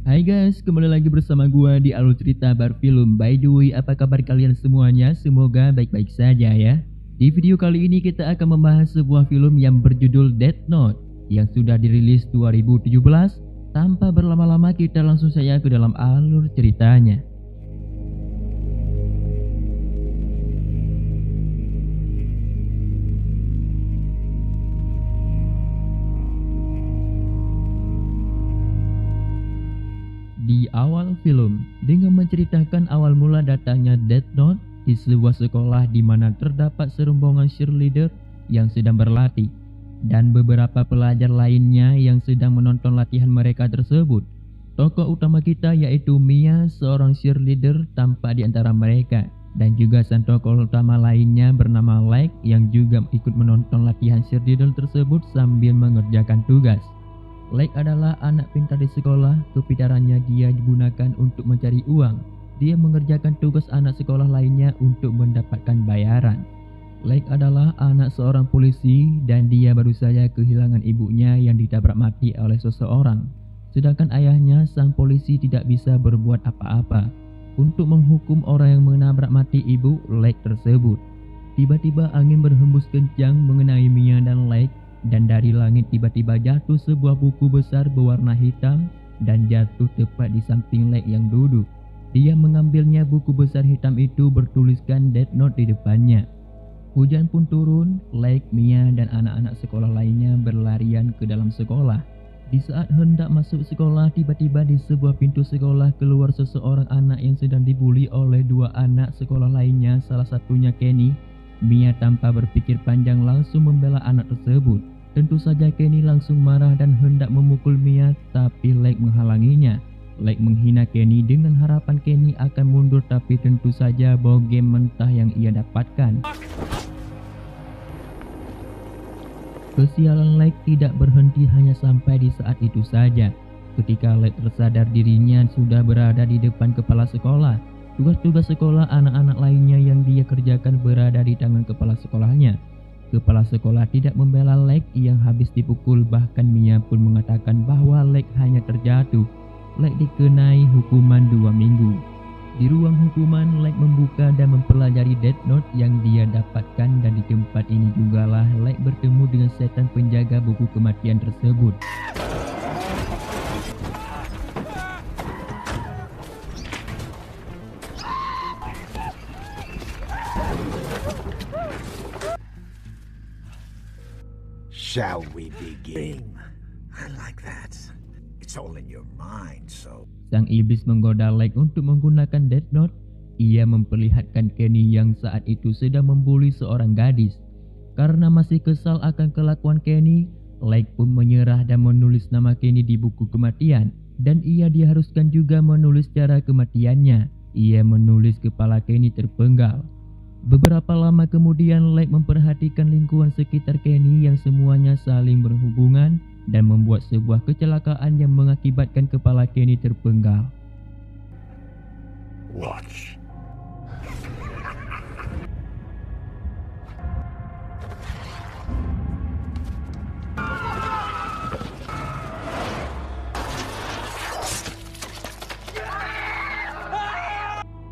Hai guys, kembali lagi bersama gua di Alur Cerita Bar Film. By the way, apa kabar kalian semuanya? Semoga baik-baik saja ya. Di video kali ini kita akan membahas sebuah film yang berjudul Death Note yang sudah dirilis 2017. Tanpa berlama-lama kita langsung saja ke dalam alur ceritanya. Di awal film, dengan menceritakan awal mula datangnya Death Note di sebuah sekolah di mana terdapat serombongan cheerleader yang sedang berlatih dan beberapa pelajar lainnya yang sedang menonton latihan mereka tersebut. Tokoh utama kita yaitu Mia, seorang cheerleader, tampak di antara mereka, dan juga sang tokoh utama lainnya bernama Light yang juga ikut menonton latihan cheerleader tersebut sambil mengerjakan tugas. Light adalah anak pintar di sekolah, kepintarannya dia digunakan untuk mencari uang. Dia mengerjakan tugas anak sekolah lainnya untuk mendapatkan bayaran. Light adalah anak seorang polisi dan dia baru saja kehilangan ibunya yang ditabrak mati oleh seseorang. Sedangkan ayahnya, sang polisi, tidak bisa berbuat apa-apa untuk menghukum orang yang menabrak mati ibu Light tersebut. Tiba-tiba angin berhembus kencang mengenai Mia dan Light. Dan dari langit tiba-tiba jatuh sebuah buku besar berwarna hitam dan jatuh tepat di samping Light yang duduk. Dia mengambilnya, buku besar hitam itu bertuliskan Death Note di depannya. Hujan pun turun. Light, Mia, dan anak-anak sekolah lainnya berlarian ke dalam sekolah. Di saat hendak masuk sekolah, tiba-tiba di sebuah pintu sekolah keluar seseorang anak yang sedang dibuli oleh dua anak sekolah lainnya, salah satunya Kenny. Mia tanpa berpikir panjang langsung membela anak tersebut. Tentu saja Kenny langsung marah dan hendak memukul Mia, tapi Light menghalanginya. Light menghina Kenny dengan harapan Kenny akan mundur, tapi tentu saja bogem mentah yang ia dapatkan. Kesialan Light tidak berhenti hanya sampai di saat itu saja. Ketika Light tersadar dirinya sudah berada di depan kepala sekolah, tugas-tugas sekolah anak-anak lainnya yang dia kerjakan berada di tangan kepala sekolahnya. Kepala sekolah tidak membela Light yang habis dipukul, bahkan Mia pun mengatakan bahwa Light hanya terjatuh. Light dikenai hukuman 2 minggu. Di ruang hukuman, Light membuka dan mempelajari Death Note yang dia dapatkan, dan di tempat ini jugalah Light bertemu dengan setan penjaga buku kematian tersebut. Shall we begin? I like that. It's all in your mind, so... Sang iblis menggoda Light untuk menggunakan Death Note. Ia memperlihatkan Kenny yang saat itu sedang membuli seorang gadis. Karena masih kesal akan kelakuan Kenny, Light pun menyerah dan menulis nama Kenny di buku kematian. Dan ia diharuskan juga menulis cara kematiannya. Ia menulis kepala Kenny terpenggal. Beberapa lama kemudian, Light memperhatikan lingkungan sekitar Kenny yang semuanya saling berhubungan dan membuat sebuah kecelakaan yang mengakibatkan kepala Kenny terpenggal. Watch.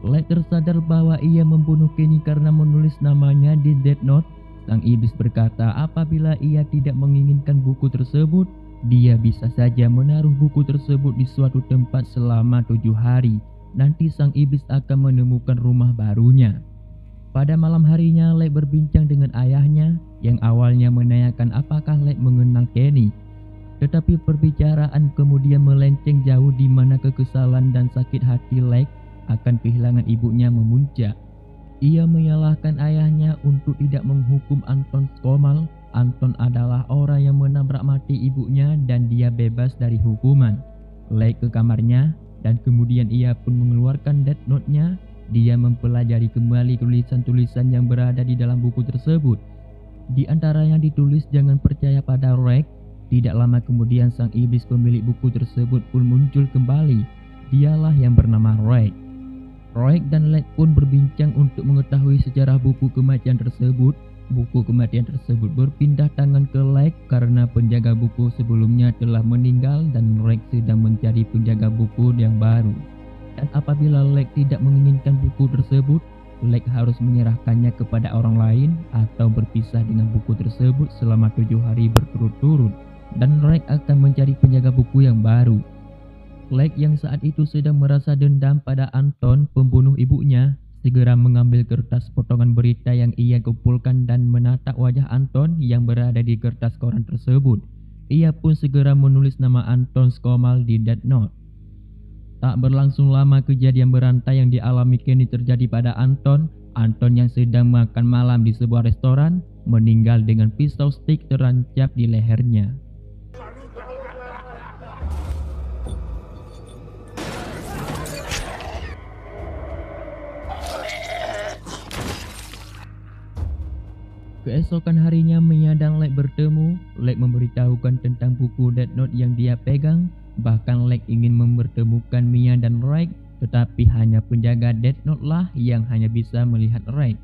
Light tersadar bahwa ia membunuh Kenny karena menulis namanya di Death Note. Sang iblis berkata apabila ia tidak menginginkan buku tersebut, dia bisa saja menaruh buku tersebut di suatu tempat selama 7 hari. Nanti sang iblis akan menemukan rumah barunya. Pada malam harinya, Light berbincang dengan ayahnya yang awalnya menanyakan apakah Light mengenal Kenny. Tetapi perbicaraan kemudian melenceng jauh di mana kekesalan dan sakit hati Light akan kehilangan ibunya memuncak. Ia menyalahkan ayahnya untuk tidak menghukum Anton Skomal. Anton adalah orang yang menabrak mati ibunya dan dia bebas dari hukuman. Light ke kamarnya dan kemudian ia pun mengeluarkan Death Note-nya. Dia mempelajari kembali tulisan-tulisan yang berada di dalam buku tersebut. Di antaranya ditulis jangan percaya pada Roek. Tidak lama kemudian sang iblis pemilik buku tersebut pun muncul kembali. Dialah yang bernama Roek. Roek dan Light pun berbincang untuk mengetahui sejarah buku kematian tersebut. Buku kematian tersebut berpindah tangan ke Lake karena penjaga buku sebelumnya telah meninggal dan Lake sedang mencari penjaga buku yang baru. Dan apabila Lake tidak menginginkan buku tersebut, Lake harus menyerahkannya kepada orang lain atau berpisah dengan buku tersebut selama 7 hari berturut-turut. Dan Lake akan mencari penjaga buku yang baru. Lake yang saat itu sedang merasa dendam pada Anton, pembunuh ibunya, segera mengambil kertas potongan berita yang ia kumpulkan dan menatap wajah Anton yang berada di kertas koran tersebut. Ia pun segera menulis nama Anton Skomal di Death Note. Tak berlangsung lama kejadian berantai yang dialami Kenny terjadi pada Anton. Anton yang sedang makan malam di sebuah restoran meninggal dengan pisau stick terancap di lehernya. Keesokan harinya Mia dan Lake bertemu. Lake memberitahukan tentang buku Death Note yang dia pegang. Bahkan Lake ingin mempertemukan Mia dan Lake, tetapi hanya penjaga Death Note lah yang hanya bisa melihat Lake.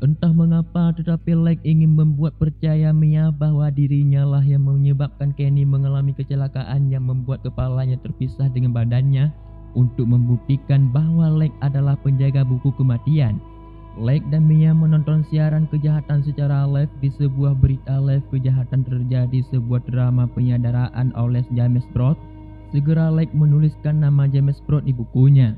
Entah mengapa tetapi Lake ingin membuat percaya Mia bahwa dirinya lah yang menyebabkan Kenny mengalami kecelakaan yang membuat kepalanya terpisah dengan badannya, untuk membuktikan bahwa Lake adalah penjaga buku kematian. Lake dan Mia menonton siaran kejahatan secara live di sebuah berita live kejahatan terjadi sebuah drama penyandaraan oleh James Broad. Segera Lake menuliskan nama James Broad di bukunya.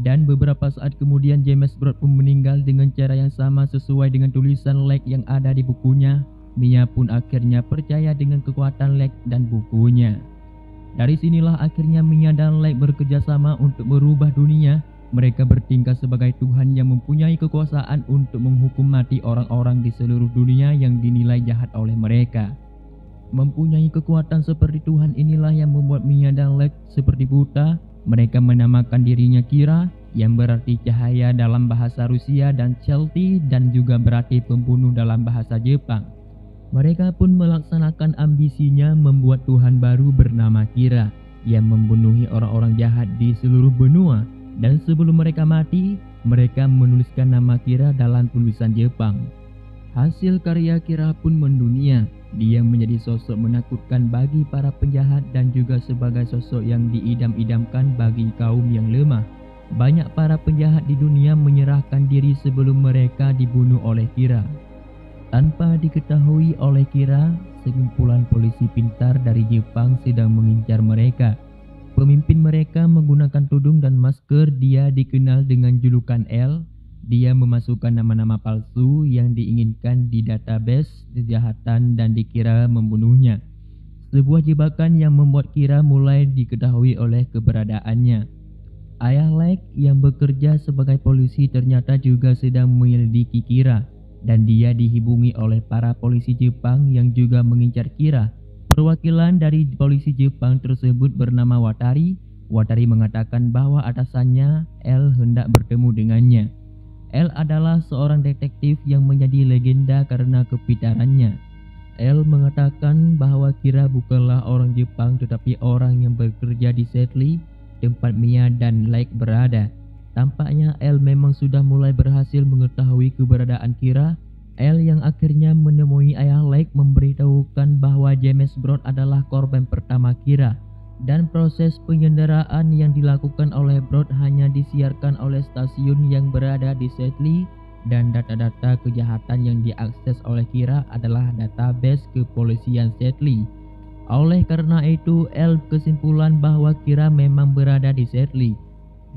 Dan beberapa saat kemudian James Broad pun meninggal dengan cara yang sama sesuai dengan tulisan Lake yang ada di bukunya. Mia pun akhirnya percaya dengan kekuatan Lake dan bukunya. Dari sinilah akhirnya Mia dan Lake bekerja sama untuk merubah dunia. Mereka bertingkah sebagai Tuhan yang mempunyai kekuasaan untuk menghukum mati orang-orang di seluruh dunia yang dinilai jahat oleh mereka. Mempunyai kekuatan seperti Tuhan inilah yang membuat Mia dan Lake seperti buta. Mereka menamakan dirinya Kira, yang berarti cahaya dalam bahasa Rusia, dan Chelty, dan juga berarti pembunuh dalam bahasa Jepang. Mereka pun melaksanakan ambisinya membuat Tuhan baru bernama Kira, yang membunuhi orang-orang jahat di seluruh benua. Dan sebelum mereka mati, mereka menuliskan nama Kira dalam tulisan Jepang. Hasil karya Kira pun mendunia. Dia menjadi sosok menakutkan bagi para penjahat dan juga sebagai sosok yang diidam-idamkan bagi kaum yang lemah. Banyak para penjahat di dunia menyerahkan diri sebelum mereka dibunuh oleh Kira. Tanpa diketahui oleh Kira, sekumpulan polisi pintar dari Jepang sedang mengincar mereka. Pemimpin mereka menggunakan tudung dan masker. Dia dikenal dengan julukan L. Dia memasukkan nama-nama palsu yang diinginkan di database kejahatan dan dikira membunuhnya. Sebuah jebakan yang membuat Kira mulai diketahui oleh keberadaannya. Ayah Lake yang bekerja sebagai polisi ternyata juga sedang menyelidiki Kira, dan dia dihubungi oleh para polisi Jepang yang juga mengincar Kira. Perwakilan dari polisi Jepang tersebut bernama Watari. Watari mengatakan bahwa atasannya L hendak bertemu dengannya. L adalah seorang detektif yang menjadi legenda karena kepintarannya. L mengatakan bahwa Kira bukanlah orang Jepang tetapi orang yang bekerja di Seattle, tempat Mia dan Lake berada. Tampaknya L memang sudah mulai berhasil mengetahui keberadaan Kira. L yang akhirnya menemui ayah Lake memberitahukan bahwa James Broad adalah korban pertama Kira, dan proses penyandaraan yang dilakukan oleh Broad hanya disiarkan oleh stasiun yang berada di Seattle, dan data-data kejahatan yang diakses oleh Kira adalah database kepolisian Seattle. Oleh karena itu, L kesimpulan bahwa Kira memang berada di Seattle.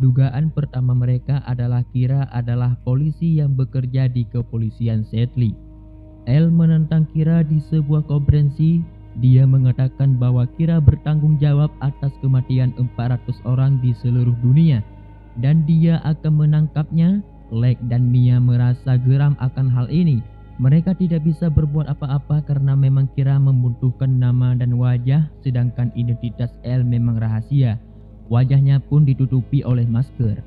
Dugaan pertama mereka adalah Kira adalah polisi yang bekerja di kepolisian Seattle. L menentang Kira di sebuah konferensi. Dia mengatakan bahwa Kira bertanggung jawab atas kematian 400 orang di seluruh dunia dan dia akan menangkapnya. Lake dan Mia merasa geram akan hal ini. Mereka tidak bisa berbuat apa-apa karena memang Kira membutuhkan nama dan wajah, sedangkan identitas L memang rahasia. Wajahnya pun ditutupi oleh masker.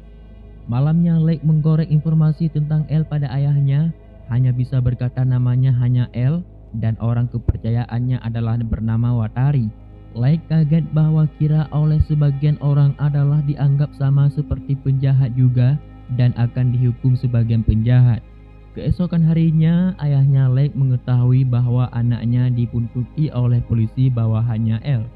Malamnya Lake menggoreng informasi tentang L pada ayahnya. Hanya bisa berkata namanya hanya L dan orang kepercayaannya adalah bernama Watari. Lake kaget bahwa Kira oleh sebagian orang adalah dianggap sama seperti penjahat juga dan akan dihukum sebagai penjahat. Keesokan harinya, ayahnya Lake mengetahui bahwa anaknya dibuntuti oleh polisi bawahannya L.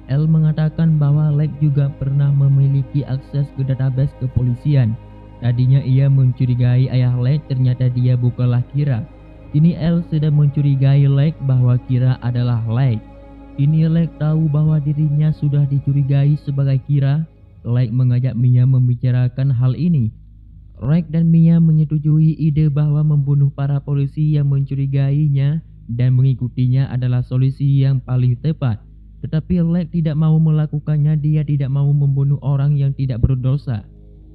L mengatakan bahwa Lake juga pernah memiliki akses ke database kepolisian. Tadinya ia mencurigai ayah Lake, ternyata dia bukanlah Kira. Kini L sedang mencurigai Lake bahwa Kira adalah Lake. Kini Lake tahu bahwa dirinya sudah dicurigai sebagai Kira. Lake mengajak Mia membicarakan hal ini. Lake dan Mia menyetujui ide bahwa membunuh para polisi yang mencurigainya dan mengikutinya adalah solusi yang paling tepat. Tetapi Lake tidak mau melakukannya, dia tidak mau membunuh orang yang tidak berdosa.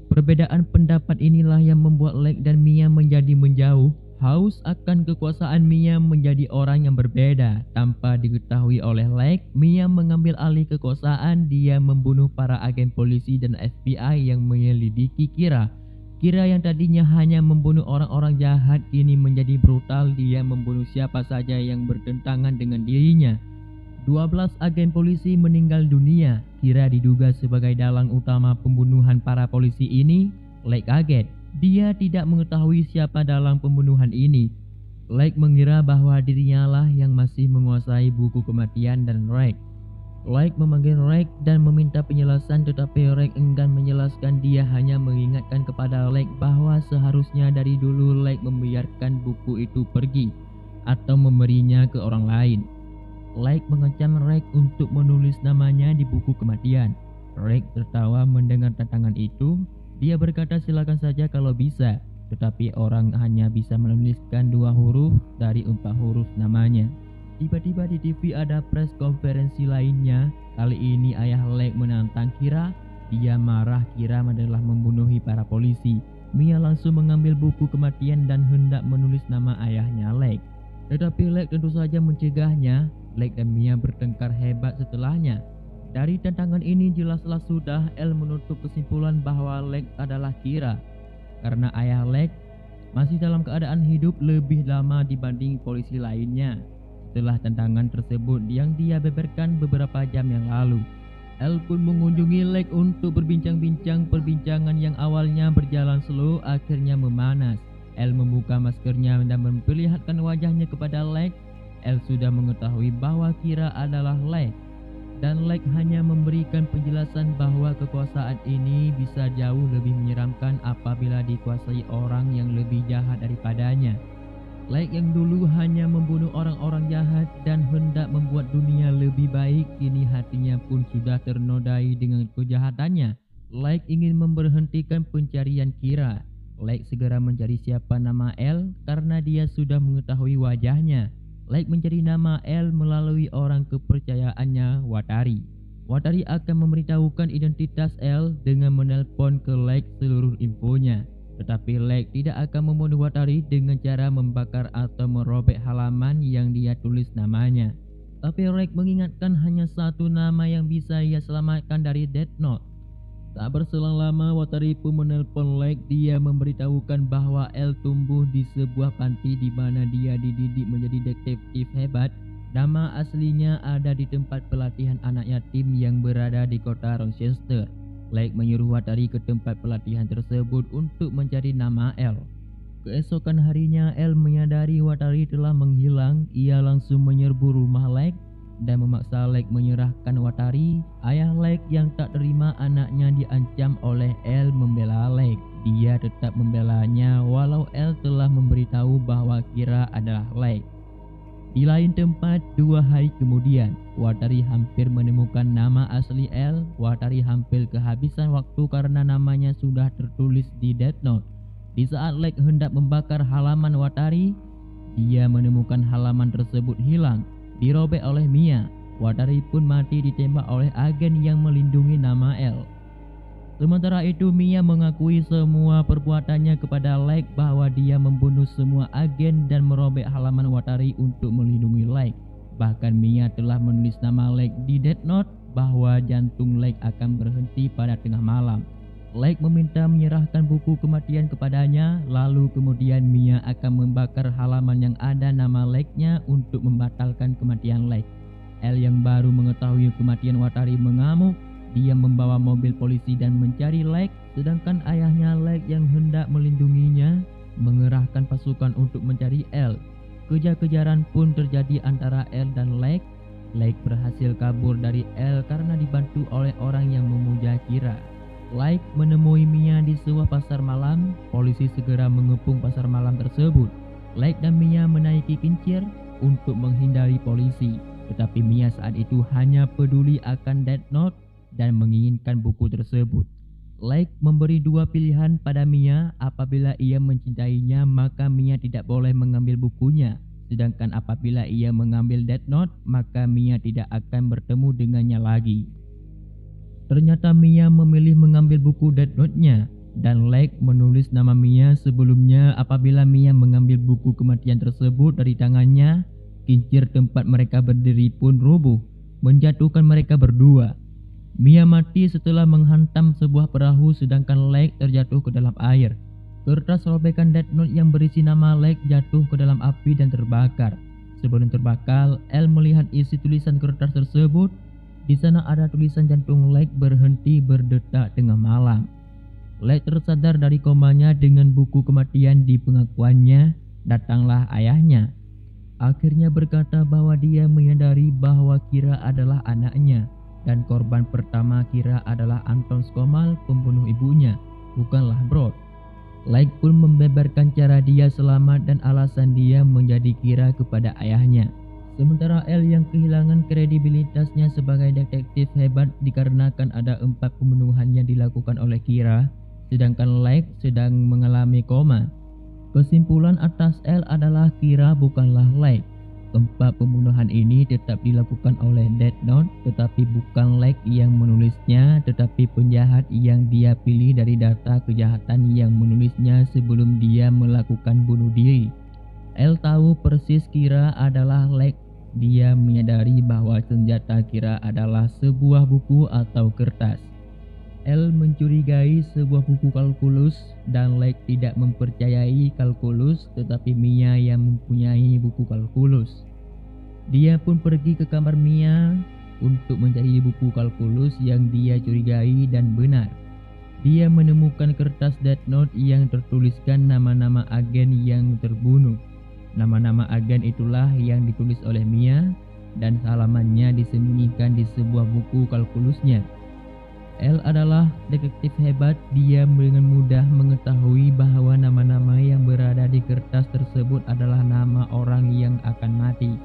Perbedaan pendapat inilah yang membuat Lake dan Mia menjadi menjauh. Haus akan kekuasaan, Mia menjadi orang yang berbeda. Tanpa diketahui oleh Lake, Mia mengambil alih kekuasaan. Dia membunuh para agen polisi dan FBI yang menyelidiki Kira. Kira yang tadinya hanya membunuh orang-orang jahat kini menjadi brutal. Dia membunuh siapa saja yang bertentangan dengan dirinya. 12 agen polisi meninggal dunia. Kira diduga sebagai dalang utama pembunuhan para polisi ini. Lake kaget. Dia tidak mengetahui siapa dalang pembunuhan ini. Lake mengira bahwa dirinya lah yang masih menguasai buku kematian dan Lake. Lake memanggil Lake dan meminta penjelasan, tetapi Lake enggan menjelaskan. Dia hanya mengingatkan kepada Lake bahwa seharusnya dari dulu Lake membiarkan buku itu pergi atau memberinya ke orang lain. Lake mengancam Lake untuk menulis namanya di buku kematian. Lake tertawa mendengar tantangan itu. Dia berkata silakan saja kalau bisa, tetapi orang hanya bisa menuliskan 2 huruf dari 4 huruf namanya. Tiba-tiba di TV ada press konferensi lainnya. Kali ini ayah Lake menantang Kira. Dia marah Kira adalah membunuhi para polisi. Mia langsung mengambil buku kematian dan hendak menulis nama ayahnya Lake. Tetapi Lake tentu saja mencegahnya. Lake dan Mia bertengkar hebat setelahnya. Dari tantangan ini jelaslah sudah L menutup kesimpulan bahwa Lake adalah Kira. Karena ayah Lake masih dalam keadaan hidup lebih lama dibanding polisi lainnya. Setelah tantangan tersebut yang dia beberkan beberapa jam yang lalu, L pun mengunjungi Lake untuk berbincang-bincang. Perbincangan yang awalnya berjalan slow akhirnya memanas. L membuka maskernya dan memperlihatkan wajahnya kepada Lake. L sudah mengetahui bahwa Kira adalah Lake, dan Lake hanya memberikan penjelasan bahwa kekuasaan ini bisa jauh lebih menyeramkan apabila dikuasai orang yang lebih jahat daripadanya. Lake yang dulu hanya membunuh orang-orang jahat dan hendak membuat dunia lebih baik, kini hatinya pun sudah ternodai dengan kejahatannya. Lake ingin memberhentikan pencarian Kira. Lake segera mencari siapa nama L karena dia sudah mengetahui wajahnya. Lake mencari nama L melalui orang kepercayaannya, Watari. Watari akan memberitahukan identitas L dengan menelpon ke Lake seluruh infonya. Tetapi Lake tidak akan membunuh Watari dengan cara membakar atau merobek halaman yang dia tulis namanya. Tapi Lake mengingatkan hanya satu nama yang bisa ia selamatkan dari Death Note. Tak berselang lama Watari pun menelpon Lake. Dia memberitahukan bahwa L tumbuh di sebuah panti di mana dia dididik menjadi detektif hebat. Nama aslinya ada di tempat pelatihan anak yatim yang berada di kota Rochester. Lake menyuruh Watari ke tempat pelatihan tersebut untuk mencari nama L. Keesokan harinya L menyadari Watari telah menghilang. Ia langsung menyerbu rumah Lake dan memaksa Lake menyerahkan Watari. Ayah Lake yang tak terima anaknya diancam oleh L membela Lake. Dia tetap membelanya walau L telah memberitahu bahwa Kira adalah Lake. Di lain tempat, 2 hari kemudian, Watari hampir menemukan nama asli L. Watari hampir kehabisan waktu karena namanya sudah tertulis di Death Note. Di saat Lake hendak membakar halaman Watari, dia menemukan halaman tersebut hilang, dirobek oleh Mia. Watari pun mati ditembak oleh agen yang melindungi nama L. Sementara itu Mia mengakui semua perbuatannya kepada Lake bahwa dia membunuh semua agen dan merobek halaman Watari untuk melindungi Lake. Bahkan Mia telah menulis nama Lake di Death Note bahwa jantung Lake akan berhenti pada tengah malam. Lake meminta menyerahkan buku kematian kepadanya, lalu kemudian Mia akan membakar halaman yang ada nama Lake-nya untuk membatalkan kematian Lake. L yang baru mengetahui kematian Watari mengamuk. Dia membawa mobil polisi dan mencari Lake, sedangkan ayahnya Lake yang hendak melindunginya mengerahkan pasukan untuk mencari L. Kejar-kejaran pun terjadi antara L dan Lake. Lake berhasil kabur dari L karena dibantu oleh orang yang memuja Kira. Lake menemui Mia di sebuah pasar malam. Polisi segera mengepung pasar malam tersebut. Lake dan Mia menaiki kincir untuk menghindari polisi, tetapi Mia saat itu hanya peduli akan Death Note dan menginginkan buku tersebut. Lake memberi dua pilihan pada Mia. Apabila ia mencintainya, maka Mia tidak boleh mengambil bukunya. Sedangkan apabila ia mengambil Death Note, maka Mia tidak akan bertemu dengannya lagi. Ternyata Mia memilih mengambil buku Death Note-nya, dan Lake menulis nama Mia sebelumnya. Apabila Mia mengambil buku kematian tersebut dari tangannya, kincir tempat mereka berdiri pun rubuh, menjatuhkan mereka berdua. Mia mati setelah menghantam sebuah perahu, sedangkan Lake terjatuh ke dalam air. Kertas robekan Death Note yang berisi nama Lake jatuh ke dalam api dan terbakar. Sebelum terbakar, L melihat isi tulisan kertas tersebut. Di sana ada tulisan jantung Lake berhenti berdetak tengah malam. Lake tersadar dari komanya dengan buku kematian di pengakuannya. Datanglah ayahnya. Akhirnya berkata bahwa dia menyadari bahwa Kira adalah anaknya, dan korban pertama Kira adalah Anton Skomal, pembunuh ibunya, bukanlah Brod. Lake pun membeberkan cara dia selamat dan alasan dia menjadi Kira kepada ayahnya. Sementara L yang kehilangan kredibilitasnya sebagai detektif hebat dikarenakan ada 4 pembunuhan yang dilakukan oleh Kira, sedangkan Lake sedang mengalami koma. Kesimpulan atas L adalah Kira bukanlah Lake. 4 pembunuhan ini tetap dilakukan oleh Death Note, tetapi bukan Lake yang menulisnya, tetapi penjahat yang dia pilih dari data kejahatan yang menulisnya sebelum dia melakukan bunuh diri. L tahu persis Kira adalah Lake. Dia menyadari bahwa senjata Kira adalah sebuah buku atau kertas. L mencurigai sebuah buku kalkulus dan Lake tidak mempercayai kalkulus, tetapi Mia yang mempunyai buku kalkulus. Dia pun pergi ke kamar Mia untuk mencari buku kalkulus yang dia curigai dan benar. Dia menemukan kertas Death Note yang tertuliskan nama-nama agen yang terbunuh. Nama-nama agen itulah yang ditulis oleh Mia dan halamannya disembunyikan di sebuah buku kalkulusnya. L adalah detektif hebat. Dia dengan mudah mengetahui bahwa nama-nama yang berada di kertas tersebut adalah nama orang yang akan mati.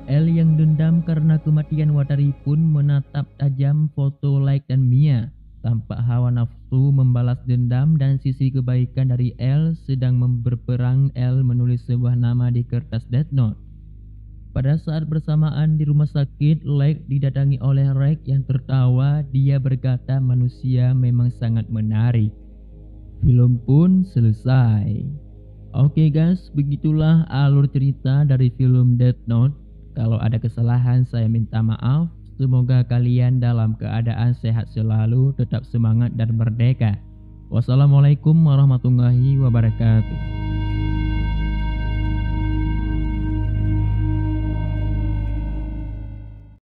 L yang dendam karena kematian Watari pun menatap tajam foto Lake dan Mia. Tampak hawa nafsu membalas dendam dan sisi kebaikan dari L sedang berperang. L menulis sebuah nama di kertas Death Note. Pada saat bersamaan di rumah sakit, Lake didatangi oleh Rick yang tertawa. Dia berkata manusia memang sangat menarik. Film pun selesai. Oke guys, begitulah alur cerita dari film Death Note. Kalau ada kesalahan saya minta maaf. Semoga kalian dalam keadaan sehat selalu, tetap semangat dan merdeka. Wassalamualaikum warahmatullahi wabarakatuh.